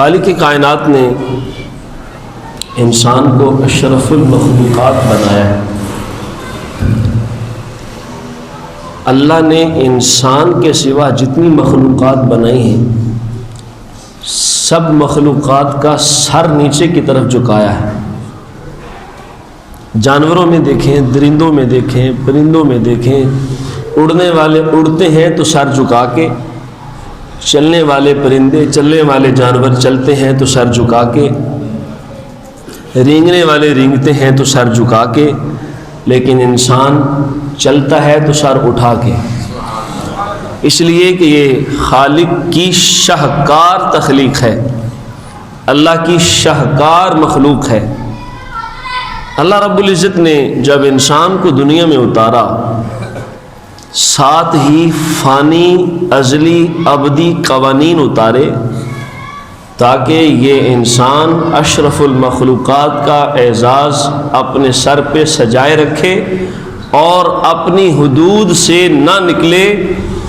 خالق کائنات نے انسان کو اشرف المخلوقات بنایا ہے۔ اللہ نے انسان کے سوا جتنی مخلوقات بنائی ہیں سب مخلوقات کا سر نیچے کی طرف جھکایا ہے۔ جانوروں میں دیکھیں، درندوں میں دیکھیں، پرندوں میں دیکھیں، اڑنے والے اڑتے ہیں تو سر جھکا کے، چلنے والے پرندے، چلنے والے جانور چلتے ہیں تو سر جھکا کے، رینگنے والے رینگتے ہیں تو سر جھکا کے، لیکن انسان چلتا ہے تو سر اٹھا کے، اس لیے کہ یہ خالق کی شاہکار تخلیق ہے، اللہ کی شاہکار مخلوق ہے۔ اللہ رب العزت نے جب انسان کو دنیا میں اتارا، ساتھ ہی فانی، ازلی، ابدی قوانین اتارے تاکہ یہ انسان اشرف المخلوقات کا اعزاز اپنے سر پہ سجائے رکھے اور اپنی حدود سے نہ نکلے،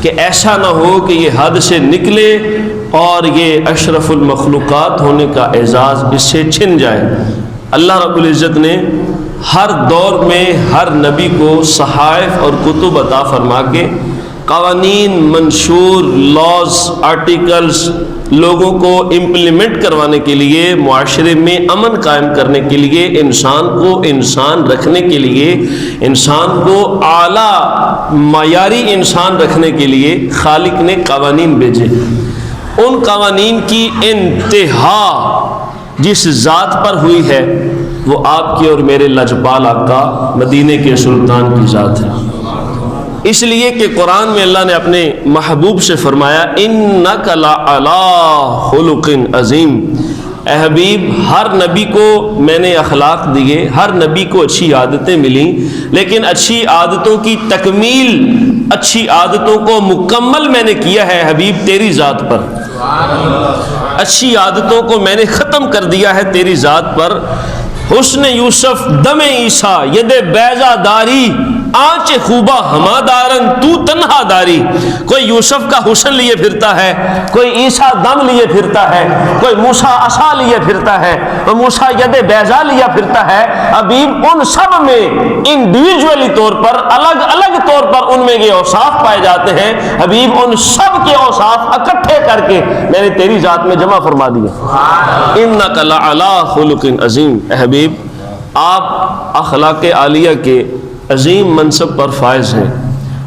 کہ ایسا نہ ہو کہ یہ حد سے نکلے اور یہ اشرف المخلوقات ہونے کا اعزاز اس سے چھن جائے۔ اللہ رب العزت نے ہر دور میں ہر نبی کو صحائف اور کتب عطا فرما کے قوانین، منشور، لاز، آرٹیکلز لوگوں کو امپلیمنٹ کروانے کے لیے، معاشرے میں امن قائم کرنے کے لیے، انسان کو انسان رکھنے کے لیے، انسان کو اعلیٰ معیاری انسان رکھنے کے لیے خالق نے قوانین بھیجے۔ ان قوانین کی انتہا جس ذات پر ہوئی ہے وہ آپ کی اور میرے لجپال آقا مدینے کے سلطان کی ذات ہے، اس لیے کہ قرآن میں اللہ نے اپنے محبوب سے فرمایا انک لعلی خلق عظیم۔ اے حبیب، ہر نبی کو میں نے اخلاق دیے، ہر نبی کو اچھی عادتیں ملیں، لیکن اچھی عادتوں کی تکمیل، اچھی عادتوں کو مکمل میں نے کیا ہے حبیب تیری ذات پر، اچھی عادتوں کو میں نے ختم کر دیا ہے تیری ذات پر۔ حسن یوسف دم عیسیٰ ید بیضا داری، آنچ خوبہ ہما دارن تو تنہا داری۔ کوئی یوسف کا حسن لیے پھرتا ہے، کوئی عیسیٰ دم لیے پھرتا ہے، کوئی موسیٰ عصا لیے پھرتا ہے، کوئی موسیٰ ید بیضا لیا پھرتا ہے۔ حبیب ان سب میں انڈیویجولی طور پر، الگ الگ طور پر ان میں یہ اوصاف پائے جاتے ہیں، حبیب ان سب کے اوصاف اکٹھے کر کے میں نے تیری ذات میں جمع فرما دیا۔ انک لعلی خلق عظیم۔ اے حبیب، آپ اخلاق عالیہ کے عظیم منصب پر فائز ہیں،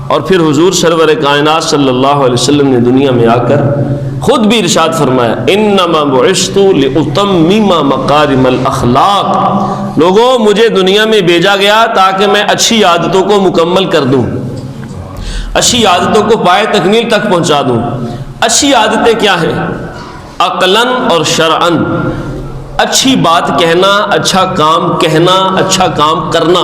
اور پھر حضور سرور کائنات صلی اللہ علیہ وسلم نے دنیا میں آ کر خود بھی ارشاد فرمایا انما بعثت لاتمم مکارم الاخلاق، لوگوں مجھے دنیا میں بھیجا گیا تاکہ میں اچھی عادتوں کو مکمل کر دوں، اچھی عادتوں کو پائے تکمیل تک پہنچا دوں۔ اچھی عادتیں کیا ہیں؟ عقلاً اور شرعاً، اچھی بات کہنا، اچھا کام کہنا، اچھا کام کرنا،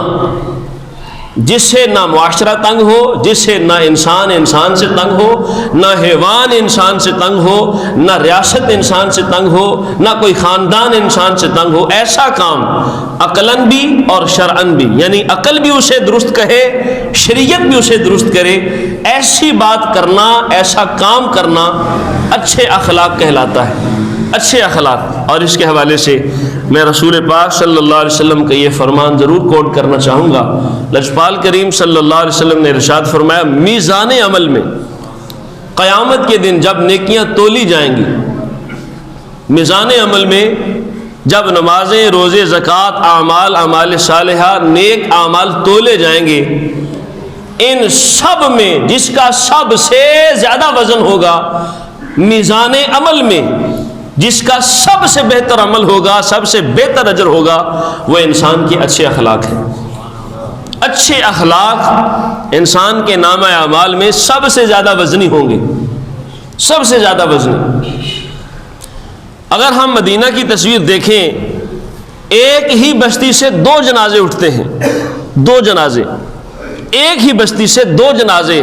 جس سے نہ معاشرہ تنگ ہو، جس سے نہ انسان انسان سے تنگ ہو، نہ حیوان انسان سے تنگ ہو، نہ ریاست انسان سے تنگ ہو، نہ کوئی خاندان انسان سے تنگ ہو، ایسا کام عقلاً بھی اور شرعاً بھی، یعنی عقل بھی اسے درست کہے، شریعت بھی اسے درست کرے، ایسی بات کرنا، ایسا کام کرنا اچھے اخلاق کہلاتا ہے، اچھے اخلاق۔ اور اس کے حوالے سے میں رسول پاک صلی اللہ علیہ وسلم کا یہ فرمان ضرور کوٹ کرنا چاہوں گا۔ لجپال کریم صلی اللہ علیہ وسلم نے ارشاد فرمایا میزان عمل میں قیامت کے دن جب نیکیاں تولی جائیں گی، میزان عمل میں جب نمازیں، روزے، زکوٰۃ، اعمال صالحہ، نیک اعمال تولے جائیں گے، ان سب میں جس کا سب سے زیادہ وزن ہوگا، میزان عمل میں جس کا سب سے بہتر عمل ہوگا، سب سے بہتر اجر ہوگا، وہ انسان کے اچھے اخلاق ہیں۔ اچھے اخلاق انسان کے نامہ اعمال میں سب سے زیادہ وزنی ہوں گے، سب سے زیادہ وزنی۔ اگر ہم مدینہ کی تصویر دیکھیں، ایک ہی بستی سے 2 جنازے اٹھتے ہیں، 2 جنازے، ایک ہی بستی سے 2 جنازے،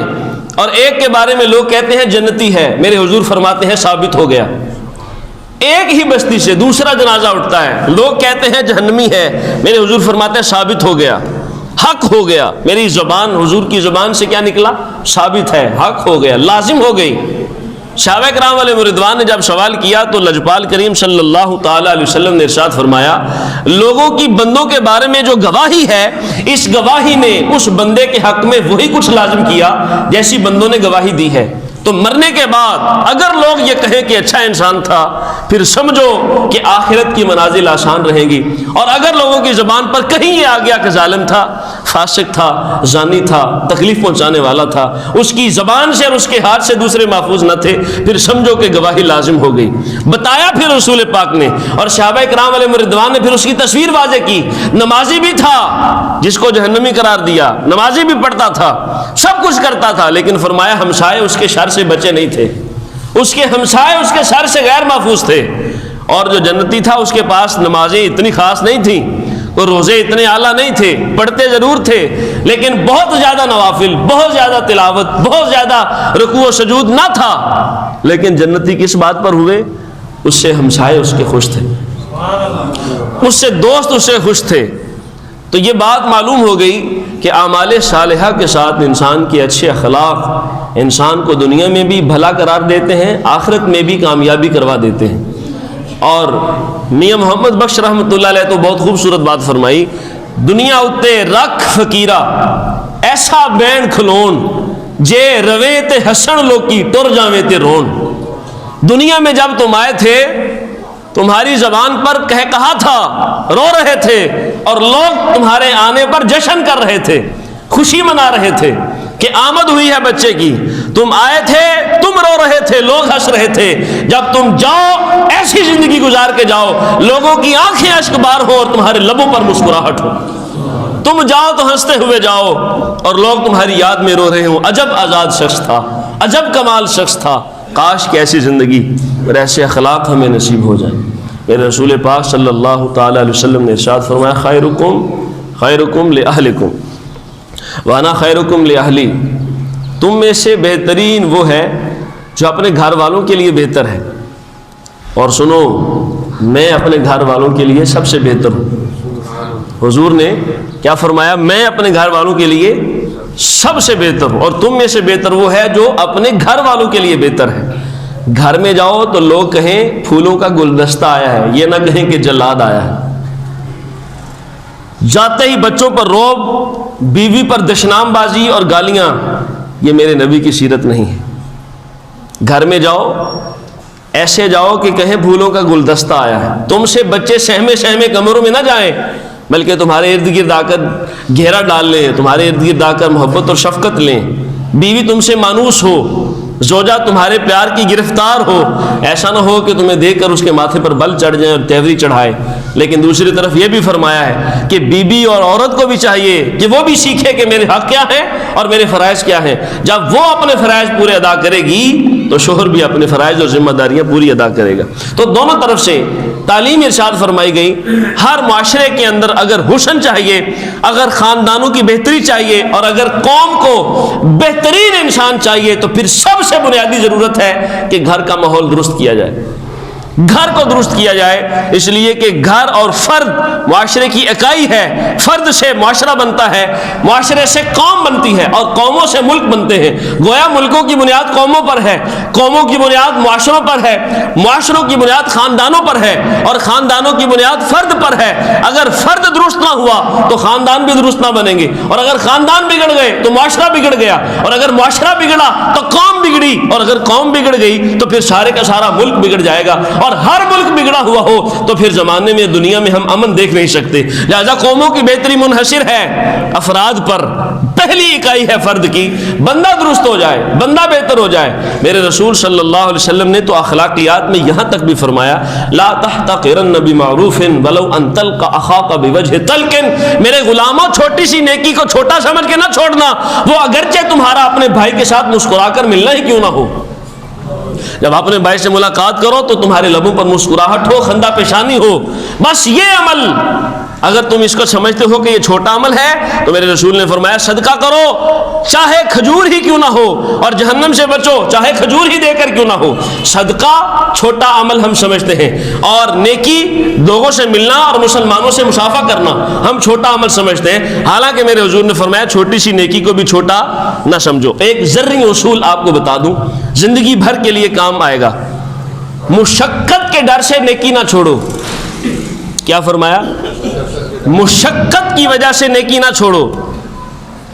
اور ایک کے بارے میں لوگ کہتے ہیں جنتی ہے، میرے حضور فرماتے ہیں ثابت ہو گیا۔ ایک ہی بستی سے دوسرا جنازہ اٹھتا ہے، لوگ کہتے ہیں جہنمی ہے، میرے حضور فرماتے ہیں ثابت ہو گیا، حق ہو گیا۔ میری زبان، حضور کی زبان سے کیا نکلا؟ ثابت ہے، حق ہو گیا، لازم ہو گئی۔ صحابہ کرام علیہ رضوان نے جب سوال کیا تو لجپال کریم صلی اللہ تعالی علیہ وسلم نے ارشاد فرمایا، لوگوں کی بندوں کے بارے میں جو گواہی ہے، اس گواہی نے اس بندے کے حق میں وہی کچھ لازم کیا جیسی بندوں نے گواہی دی ہے۔ تو مرنے کے بعد اگر لوگ یہ کہیں کہ اچھا انسان تھا، پھر سمجھو کہ آخرت کی منازل آسان رہیں گی، اور اگر لوگوں کی زبان پر کہیں یہ آ گیا کہ ظالم تھا، فاسق تھا، زانی تھا، تکلیف پہنچانے والا تھا، اس کی زبان سے اور اس کے ہاتھ سے دوسرے محفوظ نہ تھے، پھر سمجھو کہ گواہی لازم ہو گئی۔ بتایا پھر رسول پاک نے، اور صحابہ کرام علیہ رضوان نے پھر اس کی تصویر واضح کی۔ نمازی بھی تھا جس کو جہنمی قرار دیا، نمازی بھی پڑھتا تھا، سب کچھ کرتا تھا، لیکن فرمایا ہمسائے اس کے شر سے بچے نہیں تھے، اس کے ہمسائے اس کے شر سے غیر محفوظ تھے۔ اور جو جنتی تھا اس کے پاس نمازیں اتنی خاص نہیں تھیں، اور روزے اتنے اعلیٰ نہیں تھے، پڑھتے ضرور تھے لیکن بہت زیادہ نوافل، بہت زیادہ تلاوت، بہت زیادہ رکوع و سجود نہ تھا، لیکن جنتی کس بات پر ہوئے؟ اس سے ہمسائے اس کے خوش تھے، اس سے دوست اس سے خوش تھے۔ تو یہ بات معلوم ہو گئی کہ اعمال صالحہ کے ساتھ انسان کے اچھے اخلاق انسان کو دنیا میں بھی بھلا قرار دیتے ہیں، آخرت میں بھی کامیابی کروا دیتے ہیں۔ اور میاں محمد بخش رحمۃ اللہ علیہ تو بہت خوبصورت بات فرمائی، دنیا اتے رکھ فقیرہ ایسا بین کھلون، جے روے تے ہسن لوکی ٹر جاویں تے رون۔ دنیا میں جب تم آئے تھے تمہاری زبان پر کہا تھا، رو رہے تھے، اور لوگ تمہارے آنے پر جشن کر رہے تھے، خوشی منا رہے تھے کہ آمد ہوئی ہے بچے کی۔ تم آئے تھے، تم رو رہے تھے، لوگ ہنس رہے تھے۔ جب تم جاؤ ایسی زندگی گزار کے جاؤ لوگوں کی آنکھیں اشک بار ہو اور تمہارے لبوں پر مسکراہٹ ہو۔ تم جاؤ تو ہنستے ہوئے جاؤ اور لوگ تمہاری یاد میں رو رہے ہوں، عجب آزاد شخص تھا، عجب کمال شخص تھا، کاش کہ ایسی زندگی اور ایسے اخلاق ہمیں نصیب ہو جائیں۔ میرے رسول پاک صلی اللہ تعالی علیہ وسلم نے ارشاد فرمایا، خیرکم لأہلکم وانا خیرکم لأہلی۔ تم میں سے بہترین وہ ہے جو اپنے گھر والوں کے لیے بہتر ہے، اور سنو میں اپنے گھر والوں کے لیے سب سے بہتر ہوں۔ حضور نے کیا فرمایا؟ میں اپنے گھر والوں کے لیے سب سے بہتر ہوں، اور تم میں سے بہتر وہ ہے جو اپنے گھر والوں کے لیے بہتر ہے۔ گھر میں جاؤ تو لوگ کہیں پھولوں کا گلدستہ آیا ہے، یہ نہ کہیں کہ جلاد آیا ہے۔ جاتے ہی بچوں پر روب، بیوی پر دشنام بازی اور گالیاں، یہ میرے نبی کی سیرت نہیں ہے۔ گھر میں جاؤ ایسے جاؤ کہ کہیں پھولوں کا گلدستہ آیا ہے، تم سے بچے سہمے سہمے کمروں میں نہ جائیں، بلکہ تمہارے ارد گرد آ کر گھیرا ڈال لیں، تمہارے ارد گرد آ کر محبت اور شفقت لیں۔ بیوی تم سے مانوس ہو، زوجہ تمہارے پیار کی گرفتار ہو، ایسا نہ ہو کہ تمہیں دیکھ کر اس کے ماتھے پر بل چڑھ جائیں اور تیوری چڑھائے۔ لیکن دوسری طرف یہ بھی فرمایا ہے کہ بیوی اور عورت کو بھی چاہیے کہ وہ بھی سیکھے کہ میرے حق کیا ہیں اور میرے فرائض کیا ہیں۔ جب وہ اپنے فرائض پورے ادا کرے گی تو شوہر بھی اپنے فرائض اور ذمہ داریاں پوری ادا کرے گا۔ تو دونوں طرف سے تعلیم ارشاد فرمائی گئی۔ ہر معاشرے کے اندر اگر حسن چاہیے، اگر خاندانوں کی بہتری چاہیے، اور اگر قوم کو بہترین انسان چاہیے، تو پھر سب سے بنیادی ضرورت ہے کہ گھر کا ماحول درست کیا جائے، گھر کو درست کیا جائے، اس لیے کہ گھر اور فرد معاشرے کی اکائی ہے۔ فرد سے معاشرہ بنتا ہے، معاشرے سے قوم بنتی ہے، اور قوموں سے ملک بنتے ہیں۔ گویا ملکوں کی بنیاد قوموں پر ہے، قوموں کی بنیاد معاشروں پر ہے، معاشروں کی بنیاد خاندانوں پر ہے، اور خاندانوں کی بنیاد فرد پر ہے۔ اگر فرد درست نہ ہوا تو خاندان بھی درست نہ بنیں گے، اور اگر خاندان بگڑ گئے تو معاشرہ بگڑ گیا، اور اگر معاشرہ بگڑا تو قوم بگڑی، اور اگر قوم بگڑ گئی تو پھر سارے کا سارا ملک بگڑ جائے گا۔ اور ہر ملک بگڑا ہوا ہو تو پھر زمانے میں دنیا میں ہم امن دیکھ نہیں سکتے۔ لہذا قوموں کی بہتری منحصر ہے افراد پر، پہلی اکائی ہے فرد کی۔ بندہ درست ہو جائے، بندہ بہتر ہو جائے۔ میرے رسول صلی اللہ علیہ وسلم نے تو اخلاقیات میں یہاں تک بھی فرمایا، لا تحتقرن بمعروف ولو ان تلقى اخاك بوجه طلق۔ میرے غلاموں، چھوٹی سی نیکی کو چھوٹا سمجھ کے نہ چھوڑنا، وہ اگرچہ تمہارا اپنے بھائی کے ساتھ مسکرا کر ملنا ہی کیوں نہ ہو۔ جب اپنے بھائی سے ملاقات کرو تو تمہارے لبوں پر مسکراہٹ ہو، خندہ پیشانی ہو، بس یہ عمل اگر تم اس کو سمجھتے ہو کہ یہ چھوٹا عمل ہے تو میرے رسول نے فرمایا صدقہ کرو چاہے کھجور ہی کیوں نہ ہو، اور جہنم سے بچو چاہے کھجور ہی دے کر کیوں نہ ہو۔ صدقہ چھوٹا عمل ہم سمجھتے ہیں، اور نیکی لوگوں سے ملنا اور مسلمانوں سے مصافحہ کرنا ہم چھوٹا عمل سمجھتے ہیں، حالانکہ میرے حضور نے فرمایا چھوٹی سی نیکی کو بھی چھوٹا نہ سمجھو۔ ایک ذرّی اصول آپ کو بتا دوں، زندگی بھر کے لیے کام آئے گا، مشقت کے ڈر سے نیکی نہ چھوڑو۔ کیا فرمایا؟ مشقت کی وجہ سے نیکی نہ چھوڑو،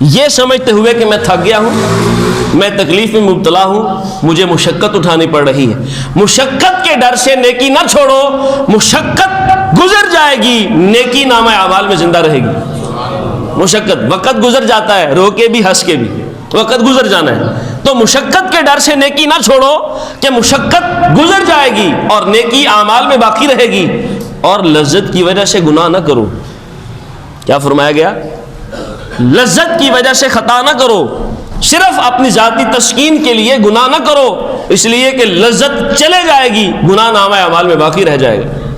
یہ سمجھتے ہوئے کہ میں تھک گیا ہوں، میں تکلیف میں مبتلا ہوں، مجھے مشقت اٹھانی پڑ رہی ہے، مشقت کے ڈر سے نیکی نہ چھوڑو، مشقت گزر جائے گی، نیکی نامہ اعمال میں زندہ رہے گی۔ مشقت وقت گزر جاتا ہے، رو کے بھی ہنس کے بھی، وقت گزر جانا ہے، تو مشقت کے ڈر سے نیکی نہ چھوڑو کہ مشقت گزر جائے گی اور نیکی اعمال میں باقی رہے گی، اور لذت کی وجہ سے گناہ نہ کرو۔ کیا فرمایا گیا؟ لذت کی وجہ سے خطا نہ کرو، صرف اپنی ذاتی تسکین کے لیے گناہ نہ کرو، اس لیے کہ لذت چلے جائے گی، گناہ نامہ اعمال میں باقی رہ جائے گا۔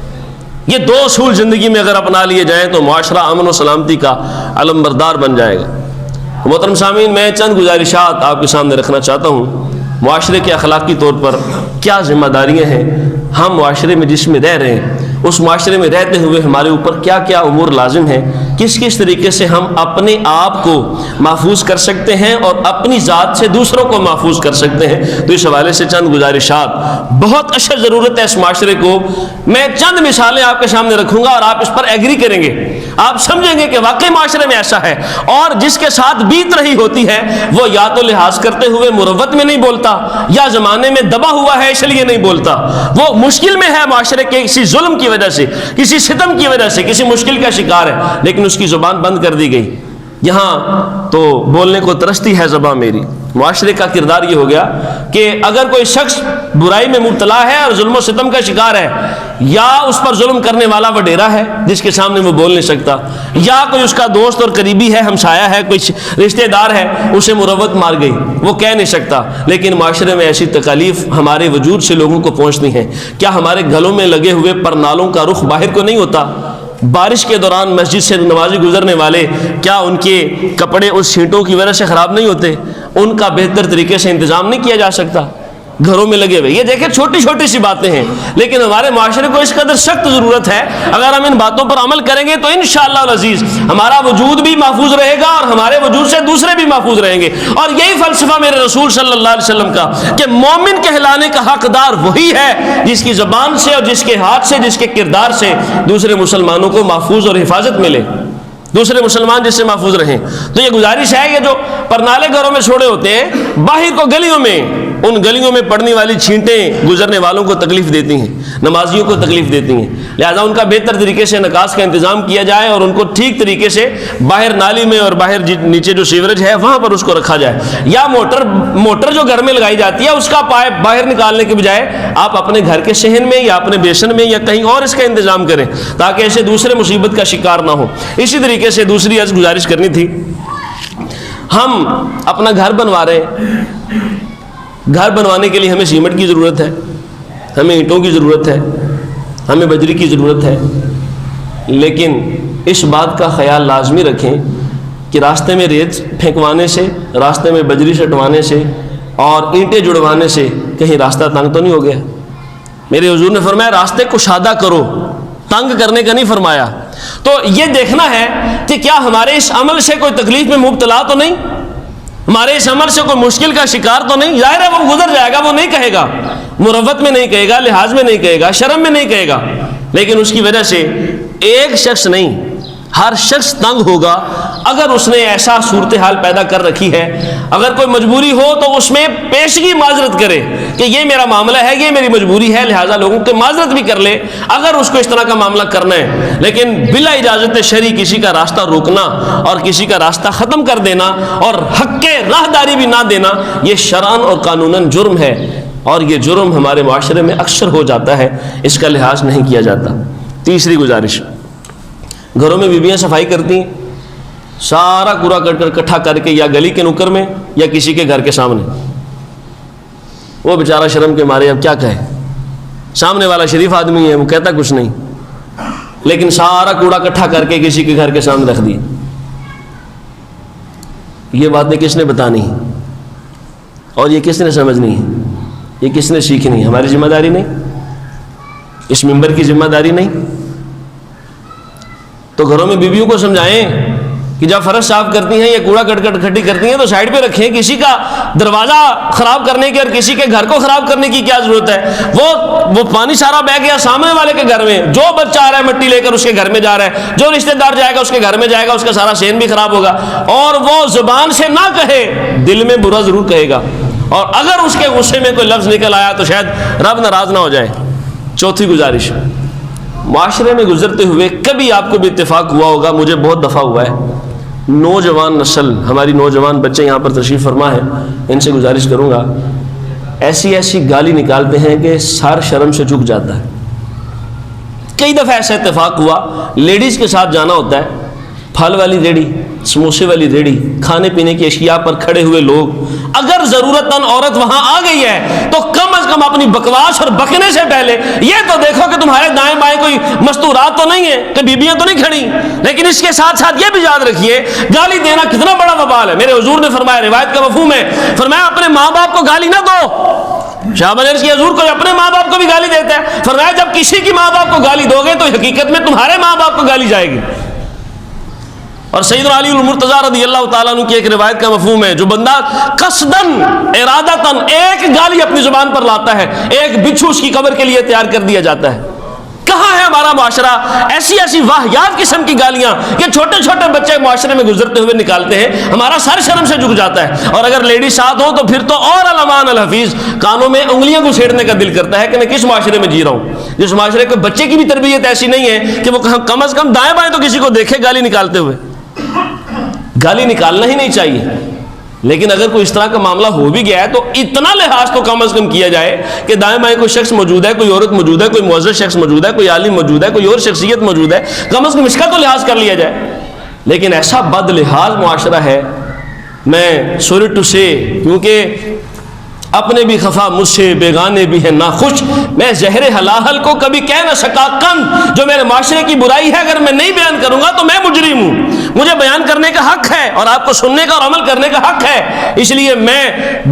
یہ دو اصول زندگی میں اگر اپنا لیے جائیں تو معاشرہ امن و سلامتی کا علمبردار بن جائے گا۔ محترم سامعین، میں چند گزارشات آپ کے سامنے رکھنا چاہتا ہوں۔ معاشرے کے اخلاقی طور پر کیا ذمہ داریاں ہیں، ہم معاشرے میں جس میں رہ رہے ہیں اس معاشرے میں رہتے ہوئے ہمارے اوپر کیا کیا امور لازم ہیں، کس کس طریقے سے ہم اپنے آپ کو محفوظ کر سکتے ہیں اور اپنی ذات سے دوسروں کو محفوظ کر سکتے ہیں۔ تو اس حوالے سے چند گزارشات، بہت اشد ضرورت ہے اس معاشرے کو۔ میں چند مثالیں آپ کے سامنے رکھوں گا اور آپ اس پر ایگری کریں گے، آپ سمجھیں گے کہ واقعی معاشرے میں ایسا ہے، اور جس کے ساتھ بیت رہی ہوتی ہے وہ یا تو لحاظ کرتے ہوئے مروت میں نہیں بولتا، یا زمانے میں دبا ہوا ہے اس لیے نہیں بولتا، وہ مشکل میں ہے معاشرے کے کسی ظلم کی وجہ سے، کسی ستم کی وجہ سے، کسی مشکل کا شکار ہے، لیکن اس کی زبان بند کر دی گئی۔ یہاں تو بولنے کو ترستی ہے زبان میری۔ معاشرے کا کردار یہ ہو گیا کہ اگر کوئی شخص برائی میں مبتلا ہے اور ظلم و ستم کا شکار ہے، یا اس پر ظلم کرنے والا وڈیرا ہے جس کے سامنے وہ بول نہیں سکتا، یا کوئی اس کا دوست اور قریبی ہے، ہمسایہ ہے، کوئی رشتہ دار ہے، اسے مروت مار گئی، وہ کہہ نہیں سکتا، لیکن معاشرے میں ایسی تکالیف ہمارے وجود سے لوگوں کو پہنچتی ہیں۔ کیا ہمارے گلوں میں لگے ہوئے پرنالوں کا رخ باہر کو نہیں ہوتا؟ بارش کے دوران مسجد سے نمازی گزرنے والے، کیا ان کے کپڑے اس چھینٹوں کی وجہ سے خراب نہیں ہوتے؟ ان کا بہتر طریقے سے انتظام نہیں کیا جا سکتا؟ گھروں میں لگے ہوئے، یہ دیکھیں چھوٹی چھوٹی سی باتیں ہیں، لیکن ہمارے معاشرے کو اس قدر سخت ضرورت ہے، اگر ہم ان باتوں پر عمل کریں گے تو انشاءاللہ العزیز ہمارا وجود بھی محفوظ رہے گا اور ہمارے وجود سے دوسرے بھی محفوظ رہیں گے۔ اور یہی فلسفہ میرے رسول صلی اللہ علیہ وسلم کا کہ مومن کہلانے کا حقدار وہی ہے جس کی زبان سے اور جس کے ہاتھ سے، جس کے کردار سے دوسرے مسلمانوں کو محفوظ اور حفاظت ملے، دوسرے مسلمان جس سے محفوظ رہیں۔ تو یہ گزارش ہے، یہ جو پرنالے گھروں میں چھوڑے ہوتے ہیں، باہر کو گلیوں میں، ان گلیوں میں پڑنے والی چھینٹیں گزرنے والوں کو تکلیف دیتی ہیں، نمازیوں کو تکلیف دیتی ہیں، لہذا ان کا بہتر طریقے سے نکاس کا انتظام کیا جائے اور ان کو ٹھیک طریقے سے باہر نالی میں اور باہر نیچے جو سیوریج ہے وہاں پر اس کو رکھا جائے، یا موٹر جو گھر میں لگائی جاتی ہے اس کا پائپ باہر نکالنے کے بجائے آپ اپنے گھر کے صحن میں یا اپنے بیسن میں یا کہیں اور اس کا انتظام کریں تاکہ ایسے دوسرے مصیبت کا شکار نہ ہو۔ اسی طریقے سے دوسری عرض گزارش کرنی تھی، ہم اپنا گھر بنوا رہے ہیں، گھر بنوانے کے لیے ہمیں سیمنٹ کی ضرورت ہے، ہمیں اینٹوں کی ضرورت ہے، ہمیں بجری کی ضرورت ہے، لیکن اس بات کا خیال لازمی رکھیں کہ راستے میں ریت پھینکوانے سے، راستے میں بجری سٹوانے سے اور اینٹیں جڑوانے سے کہیں راستہ تنگ تو نہیں ہو گیا۔ میرے حضور نے فرمایا راستے کشادہ کرو، تنگ کرنے کا نہیں فرمایا۔ تو یہ دیکھنا ہے کہ کیا ہمارے اس عمل سے کوئی تکلیف میں مبتلا تو نہیں، ہمارے اس عمل سے کوئی مشکل کا شکار تو نہیں۔ ظاہر ہے وہ گزر جائے گا، وہ نہیں کہے گا، مروت میں نہیں کہے گا، لحاظ میں نہیں کہے گا، شرم میں نہیں کہے گا، لیکن اس کی وجہ سے ایک شخص نہیں، ہر شخص تنگ ہوگا اگر اس نے ایسا صورتحال پیدا کر رکھی ہے۔ اگر کوئی مجبوری ہو تو اس میں پیشگی معذرت کرے کہ یہ میرا معاملہ ہے، یہ میری مجبوری ہے، لہٰذا لوگوں کی معذرت بھی کر لے اگر اس کو اس طرح کا معاملہ کرنا ہے، لیکن بلا اجازت شرعی کسی کا راستہ روکنا اور کسی کا راستہ ختم کر دینا اور حق کے راہداری بھی نہ دینا، یہ شرعاً اور قانوناً جرم ہے، اور یہ جرم ہمارے معاشرے میں اکثر ہو جاتا ہے، اس کا لحاظ نہیں کیا جاتا۔ تیسری گزارش، گھروں میں بیویاں صفائی کرتی ہیں، سارا کوڑا اکٹھا کر کے یا گلی کے نکر میں یا کسی کے گھر کے سامنے، وہ بیچارہ شرم کے مارے اب کیا کہے، سامنے والا شریف آدمی ہے وہ کہتا کچھ نہیں، لیکن سارا کوڑا اکٹھا کر کے کسی کے گھر کے سامنے رکھ دی. یہ باتیں کس نے بتانی ہیں اور یہ کس نے سمجھنی ہے؟ یہ کس نے سیکھنی ہے؟ ہماری ذمہ داری نہیں؟ اس ممبر کی ذمہ داری نہیں؟ تو گھروں میں بیویوں کو سمجھائیں کہ جب فرش صاف کرتی ہیں یا کوڑا کٹی کرتی ہیں تو سائڈ پہ رکھیں. کسی کا دروازہ خراب کرنے کی اور کسی کے گھر کو خراب کرنے کی کیا ضرورت ہے؟ وہ پانی سارا بہ گیا سامنے والے کے گھر میں، جو بچہ آ رہا ہے مٹی لے کر اس کے گھر میں جا رہا ہے، جو رشتہ دار جائے گا اس کے گھر میں جائے گا، اس کا سارا صحن بھی خراب ہوگا. اور وہ زبان سے نہ کہے، دل میں برا ضرور کہے گا، اور اگر اس کے غصے میں کوئی لفظ نکل آیا تو شاید رب ناراض نہ ہو جائے. چوتھی گزارش، معاشرے میں گزرتے ہوئے کبھی آپ کو بھی اتفاق ہوا ہوگا، مجھے بہت دفعہ ہوا ہے، نوجوان نسل، ہماری نوجوان بچے یہاں پر تشریف فرما ہے، ان سے گزارش کروں گا، ایسی گالی نکالتے ہیں کہ سر شرم سے جھک جاتا ہے. کئی دفعہ ایسا اتفاق ہوا، لیڈیز کے ساتھ جانا ہوتا ہے، پھل والی ریڑھی، سموسے والی ریڑھی، کھانے پینے کی اشیاء پر کھڑے ہوئے لوگ، اگر ضرورتاً عورت وہاں آ گئی ہے تو کم از کم اپنی بکواس اور بکنے سے پہلے یہ تو دیکھو کہ تمہارے دائیں بائیں کوئی مستورات تو نہیں ہے، کہ بیبیاں تو نہیں کھڑی. لیکن اس کے ساتھ ساتھ یہ بھی یاد رکھیے، گالی دینا کتنا بڑا وبال ہے. میرے حضور نے فرمایا، روایت کا مفہوم ہے، فرمایا اپنے ماں باپ کو گالی نہ دو. شاہ بنرس کی حضور کو اپنے ماں باپ کو بھی گالی دیتا ہے. فرمایا جب کسی کی ماں باپ کو گالی دو گے تو حقیقت میں تمہارے ماں باپ کو گالی جائے گی. اور سیدنا علی المرتضیٰ رضی اللہ تعالیٰ عنہ کی ایک روایت کا مفہوم ہے، جو بندہ قصداً ارادتاً ایک گالی اپنی زبان پر لاتا ہے، ایک بچھو اس کی قبر کے لیے تیار کر دیا جاتا ہے. کہاں ہے ہمارا معاشرہ؟ ایسی واہیات قسم کی گالیاں یہ چھوٹے چھوٹے بچے معاشرے میں گزرتے ہوئے نکالتے ہیں، ہمارا سر شرم سے جھک جاتا ہے. اور اگر لیڈی ساتھ ہو تو پھر تو اور الامان الحفیظ، کانوں میں انگلیاں گھسیڑنے کا دل کرتا ہے کہ میں کس معاشرے میں جی رہا ہوں، جس معاشرے کے بچے کی بھی تربیت ایسی نہیں ہے کہ وہ کم از کم دائیں بائیں تو کسی کو دیکھے گالی نکالتے ہوئے. گالی نکالنا ہی نہیں چاہیے، لیکن اگر کوئی اس طرح کا معاملہ ہو بھی گیا ہے تو اتنا لحاظ تو کم از کم کیا جائے کہ دائیں بائیں کوئی شخص موجود ہے، کوئی عورت موجود ہے، کوئی معزز شخص موجود ہے، کوئی عالم موجود ہے، کوئی اور شخصیت موجود ہے، کم از کم اس کا تو لحاظ کر لیا جائے. لیکن ایسا بد لحاظ معاشرہ ہے، میں سوری ٹو سے، کیونکہ اپنے بھی خفا مجھ سے، بیگانے بھی ہیں ناخوش، میں زہر حلال کو کبھی کہہ نہ سکا قند. جو میرے معاشرے کی برائی ہے اگر میں نہیں بیان کروں گا تو میں مجرم ہوں. مجھے بیان کرنے کا حق ہے اور آپ کو سننے کا اور عمل کرنے کا حق ہے. اس لیے میں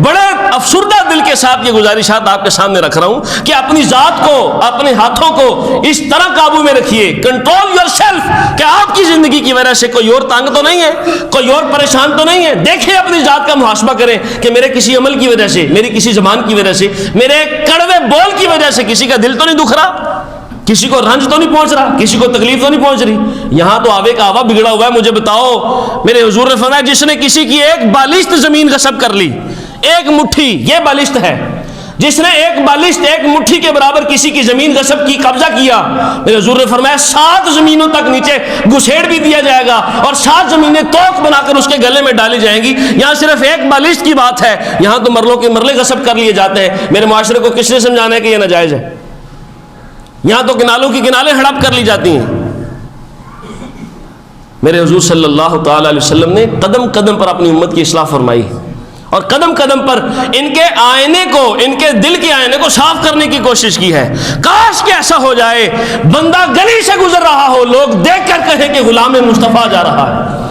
بڑے افسردہ دل کے ساتھ یہ گزارشات آپ کے سامنے رکھ رہا ہوں کہ اپنی ذات کو، اپنے ہاتھوں کو اس طرح قابو میں رکھیے، کنٹرول یور سیلف، کہ آپ کی زندگی کی وجہ سے کوئی اور تنگ تو نہیں ہے، کوئی اور پریشان تو نہیں ہے. دیکھیں اپنی ذات کا محاسبہ کریں کہ میرے کسی عمل کی وجہ سے، میری کسی زبان کی وجہ سے، میرے کڑوے بول کی وجہ سے کسی کا دل تو نہیں دکھ رہا، کسی کو رنج تو نہیں پہنچ رہا، کسی کو تکلیف تو نہیں پہنچ رہی. یہاں تو آوے کا آوا بگڑا ہوا ہے. مجھے بتاؤ، میرے حضور نے فرمایا جس نے کسی کی ایک بالشت زمین غصب کر لی، ایک مٹھی، یہ بالشت ہے، جس نے ایک بالشت، ایک مٹھی کے برابر کسی کی زمین غصب کی، قبضہ کیا، میرے حضور نے فرمایا 7 زمینوں تک نیچے گھسیڑ بھی دیا جائے گا اور 7 زمینیں توق بنا کر اس کے گلے میں ڈالی جائیں گی. یہاں صرف ایک بالشت کی بات ہے، یہاں تو مرلوں کے مرلے غصب کر لیے جاتے ہیں. میرے معاشرے کو کس نے سمجھانا ہے کہ یہ ناجائز ہے؟ یہاں تو کنالوں کی کنالیں ہڑپ کر لی جاتی ہیں. میرے حضور صلی اللہ تعالی علیہ وسلم نے قدم قدم پر اپنی امت کی اصلاح فرمائی اور قدم قدم پر ان کے آئینے کو، ان کے دل کے آئینے کو صاف کرنے کی کوشش کی ہے. کاش کہ ایسا ہو جائے، بندہ گلی سے گزر رہا ہو، لوگ دیکھ کر کہیں کہ غلام مصطفیٰ جا رہا ہے،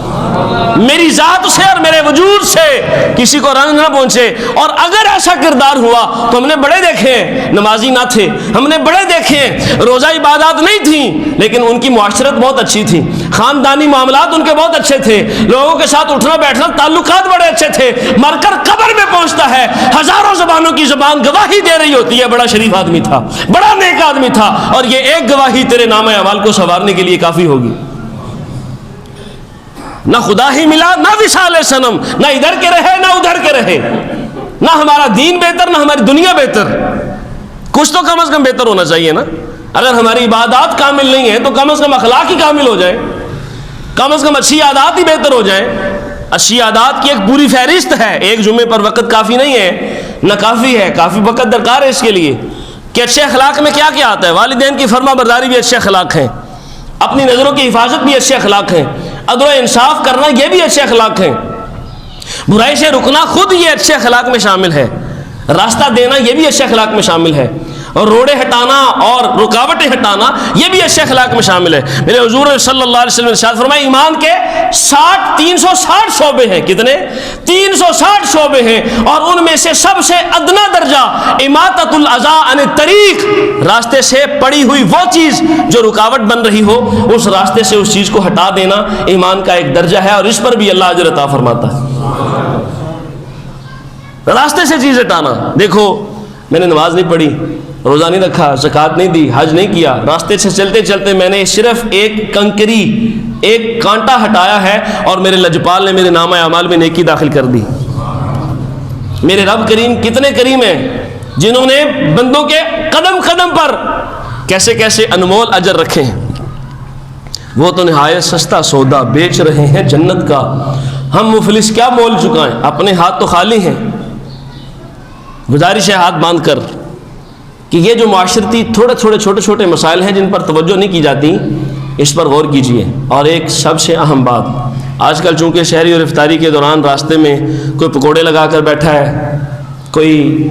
میری ذات سے اور میرے وجود سے کسی کو رنج نہ پہنچے. اور اگر ایسا کردار ہوا تو ہم نے بڑے دیکھے، نمازی نہ تھے، ہم نے بڑے دیکھے، روزہ عبادات نہیں تھیں، لیکن ان کی معاشرت بہت اچھی تھی، خاندانی معاملات ان کے بہت اچھے تھے، لوگوں کے ساتھ اٹھنا بیٹھنا تعلقات بڑے اچھے تھے. مر کر قبر میں پہنچتا ہے، ہزاروں زبانوں کی زبان گواہی دے رہی ہوتی ہے، بڑا شریف آدمی تھا، بڑا نیک آدمی تھا، اور یہ ایک گواہی تیرے نام اعمال کو سنوارنے کے لیے کافی ہوگی. نہ خدا ہی ملا، نہ وصال صنم، نہ ادھر کے رہے نہ ادھر کے رہے، نہ ہمارا دین بہتر نہ ہماری دنیا بہتر. کچھ تو کم از کم بہتر ہونا چاہیے نا. اگر ہماری عبادات کامل نہیں ہیں تو کم از کم اخلاق ہی کامل ہو جائے، کم از کم اچھی عادات ہی بہتر ہو جائیں. اچھی عادات کی ایک پوری فہرست ہے، ایک جمعے پر وقت کافی نہیں ہے، نہ کافی ہے، کافی وقت درکار ہے اس کے لیے کہ اچھے اخلاق میں کیا کیا آتا ہے. والدین کی فرما برداری بھی اچھے اخلاق ہیں، اپنی نظروں کی حفاظت بھی اچھے اخلاق ہیں، عدل و انصاف کرنا یہ بھی اچھے اخلاق ہیں، برائی سے رکنا خود یہ اچھے اخلاق میں شامل ہے، راستہ دینا یہ بھی اچھے اخلاق میں شامل ہے. اور روڑے ہٹانا اور رکاوٹیں ہٹانا یہ بھی اچھے اخلاق میں شامل ہے۔ میرے حضور صلی اللہ علیہ وسلم نے ارشاد فرمایا ایمان کے 360 شعبے ہیں۔ کتنے؟ 360 شعبے ہیں، اور ان میں سے سب سے ادنا درجہ اماطۃ الاذی عن الطریق، راستے سے پڑی ہوئی وہ چیز جو رکاوٹ بن رہی ہو اس راستے سے اس چیز کو ہٹا دینا ایمان کا ایک درجہ ہے، اور اس پر بھی اللہ اجر عطا فرماتا ہے۔ راستے سے چیز ہٹانا۔ دیکھو میں نے نماز نہیں پڑھی، روزہ نہیں رکھا، زکوٰۃ نہیں دی، حج نہیں کیا، راستے سے چلتے چلتے میں نے صرف ایک کنکری، ایک کانٹا ہٹایا ہے، اور میرے لجپال نے میرے نامہ اعمال میں نیکی داخل کر دی۔ میرے رب کریم کتنے کریم ہیں جنہوں نے بندوں کے قدم قدم پر کیسے کیسے انمول اجر رکھے ہیں۔ وہ تو نہایت سستا سودا بیچ رہے ہیں جنت کا، ہم مفلس کیا مول چکائیں، اپنے ہاتھ تو خالی ہیں۔ گزارش ہے ہاتھ باندھ کر کہ یہ جو معاشرتی تھوڑے چھوٹے چھوٹے مسائل ہیں جن پر توجہ نہیں کی جاتی، اس پر غور کیجئے۔ اور ایک سب سے اہم بات، آج کل چونکہ شہری اور افطاری کے دوران راستے میں کوئی پکوڑے لگا کر بیٹھا ہے، کوئی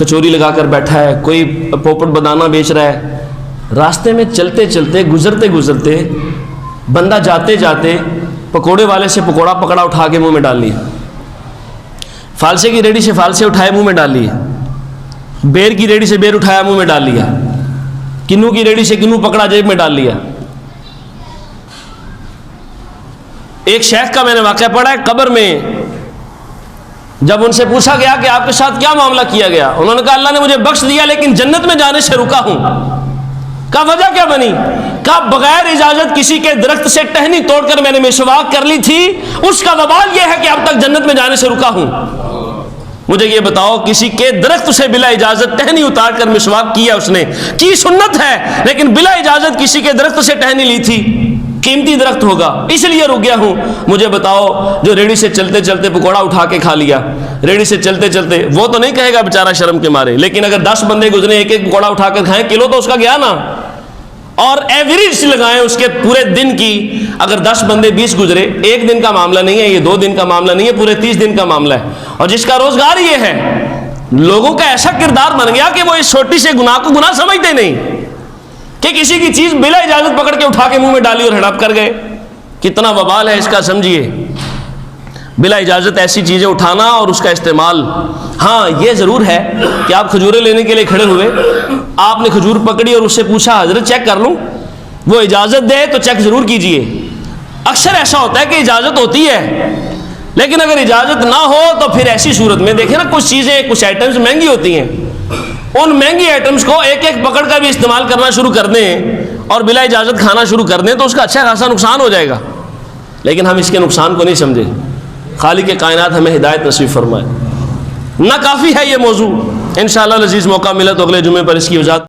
کچوری لگا کر بیٹھا ہے، کوئی پوپٹ بادانہ بیچ رہا ہے، راستے میں چلتے چلتے گزرتے گزرتے بندہ جاتے جاتے پکوڑے والے سے پکوڑا پکڑا اٹھا کے منہ میں ڈال لیا، فالسے کی ریڑھی سے فالسے اٹھائے منہ میں ڈال لیے، بیر کی ریڑھی سے بیر اٹھایا منہ میں ڈال لیا، کنو کی ریڑھی سے کنو پکڑا جیب میں ڈال لیا۔ ایک شیخ کا میں نے واقعہ پڑھا ہے، قبر میں جب ان سے پوچھا گیا کہ آپ کے ساتھ کیا معاملہ کیا گیا، انہوں نے کہا اللہ نے مجھے بخش دیا لیکن جنت میں جانے سے رکا ہوں۔ کہا وجہ کیا بنی؟ کہا بغیر اجازت کسی کے درخت سے ٹہنی توڑ کر میں نے مسواک کر لی تھی، اس کا وبال یہ ہے کہ اب تک جنت میں جانے سے رکا ہوں۔ مجھے یہ بتاؤ کسی کے درخت سے بلا اجازت ٹہنی اتار کر مسواک کیا، اس نے کی سنت ہے لیکن بلا اجازت کسی کے درخت سے ٹہنی لی تھی، قیمتی درخت ہوگا اس لیے رک گیا ہوں۔ مجھے بتاؤ جو ریڑھی سے چلتے چلتے پکوڑا اٹھا کے کھا لیا، ریڑھی سے چلتے چلتے، وہ تو نہیں کہے گا بیچارہ شرم کے مارے، لیکن اگر 10 بندے گزرے ایک ایک پکوڑا اٹھا کر کھائیں، کلو تو اس کا گیا نا، اور ایوریج لگائیں اس کے پورے دن کی، اگر 10 بندے 20 گزرے، ایک دن کا معاملہ نہیں ہے یہ، 2 دن کا معاملہ نہیں ہے، پورے 30 دن کا معاملہ ہے۔ اور جس کا روزگار یہ ہے، لوگوں کا ایسا کردار بن گیا کہ وہ اس چھوٹی سے گناہ کو گناہ سمجھتے نہیں، کہ کسی کی چیز بلا اجازت پکڑ کے اٹھا کے منہ میں ڈالی اور ہڑپ کر گئے۔ کتنا وبال ہے اس کا سمجھیے، بلا اجازت ایسی چیزیں اٹھانا اور اس کا استعمال۔ ہاں یہ ضرور ہے کہ آپ کھجوریں لینے کے لیے کھڑے ہوئے، آپ نے کھجور پکڑی اور اس سے پوچھا حضرت چیک کر لوں، وہ اجازت دے تو چیک ضرور کیجئے۔ اکثر ایسا ہوتا ہے کہ اجازت ہوتی ہے لیکن اگر اجازت نہ ہو تو پھر ایسی صورت میں دیکھیں نا، کچھ چیزیں کچھ آئٹمز مہنگی ہوتی ہیں، ان مہنگی آئٹمز کو ایک ایک پکڑ کر بھی استعمال کرنا شروع کر دیں اور بلا اجازت کھانا شروع کر دیں تو اس کا اچھا خاصا نقصان ہو جائے گا، لیکن ہم اس کے نقصان کو نہیں سمجھے۔ خالق کائنات ہمیں ہدایت نصیب فرمائے۔ نہ کافی ہے یہ موضوع، انشاءاللہ لذیذ موقع ملا تو اگلے جمعے پر اس کی وضاحت